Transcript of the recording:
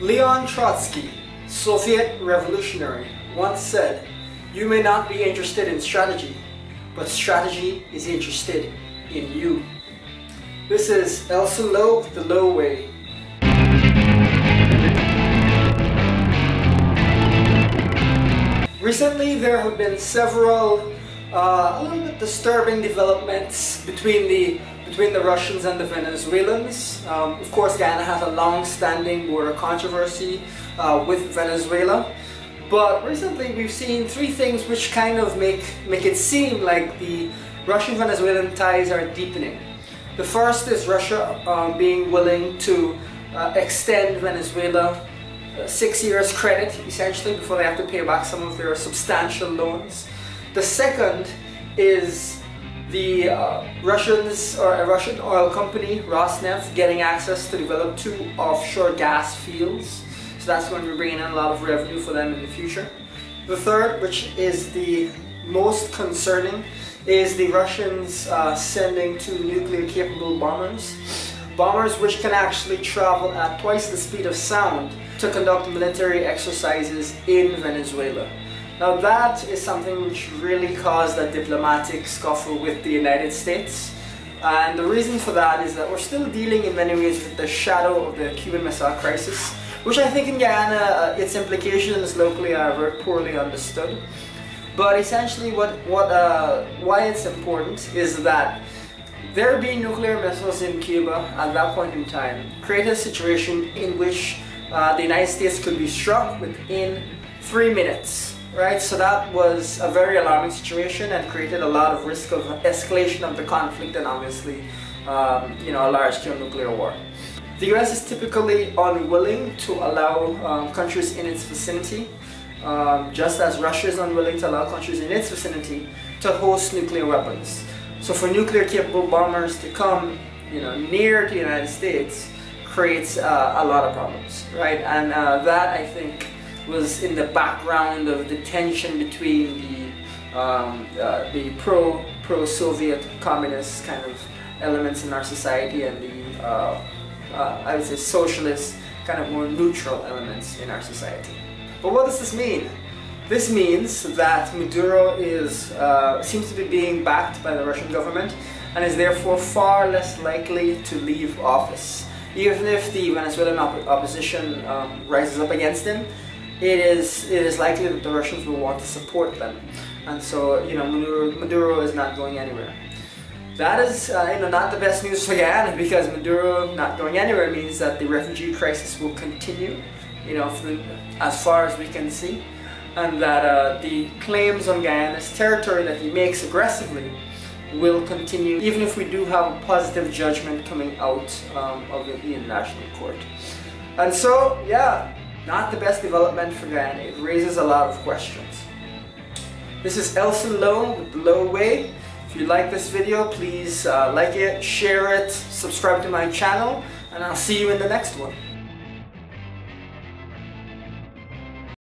Leon Trotsky, Soviet revolutionary, once said, "You may not be interested in strategy, but strategy is interested in you." This is Elson Lowe with The Lowe Way. Recently there have been several a little bit disturbing developments between the Russians and the Venezuelans. Of course, Guyana has a long-standing border controversy with Venezuela, but recently we've seen three things which kind of make it seem like the Russian-Venezuelan ties are deepening. The first is Russia being willing to extend Venezuela 6 years credit, essentially, before they have to pay back some of their substantial loans. The second is the Russians, or a Russian oil company, Rosneft, getting access to develop 2 offshore gas fields. So that's going to be bringing in a lot of revenue for them in the future. The third, which is the most concerning, is the Russians sending 2 nuclear-capable bombers. Bombers which can actually travel at twice the speed of sound to conduct military exercises in Venezuela. Now that is something which really caused a diplomatic scuffle with the United States. And the reason for that is that we're still dealing in many ways with the shadow of the Cuban Missile Crisis, which I think in Guyana its implications locally are very poorly understood. But essentially why it's important is that there being nuclear missiles in Cuba at that point in time created a situation in which the United States could be struck within 3 minutes, right? So that was a very alarming situation and created a lot of risk of escalation of the conflict and obviously, a large-scale nuclear war. The US is typically unwilling to allow countries in its vicinity, just as Russia is unwilling to allow countries in its vicinity to host nuclear weapons. So for nuclear-capable bombers to come, near to the United States creates a lot of problems, right? And that, I think, was in the background of the tension between the pro-Soviet communist kind of elements in our society and the I would say socialist, kind of more neutral elements in our society. But what does this mean? This means that Maduro seems to be being backed by the Russian government and is therefore far less likely to leave office. Even if the Venezuelan opposition rises up against him, it is likely that the Russians will want to support them. And so, Maduro is not going anywhere. That is, not the best news for Guyana, because Maduro not going anywhere means that the refugee crisis will continue, as far as we can see. And that the claims on Guyana's territory that he makes aggressively will continue, even if we do have a positive judgment coming out of the International Court. And so, yeah, not the best development for Guyana. It raises a lot of questions. This is Elson Lowe with The Lowe Way. If you like this video, please like it, share it, subscribe to my channel, and I'll see you in the next one.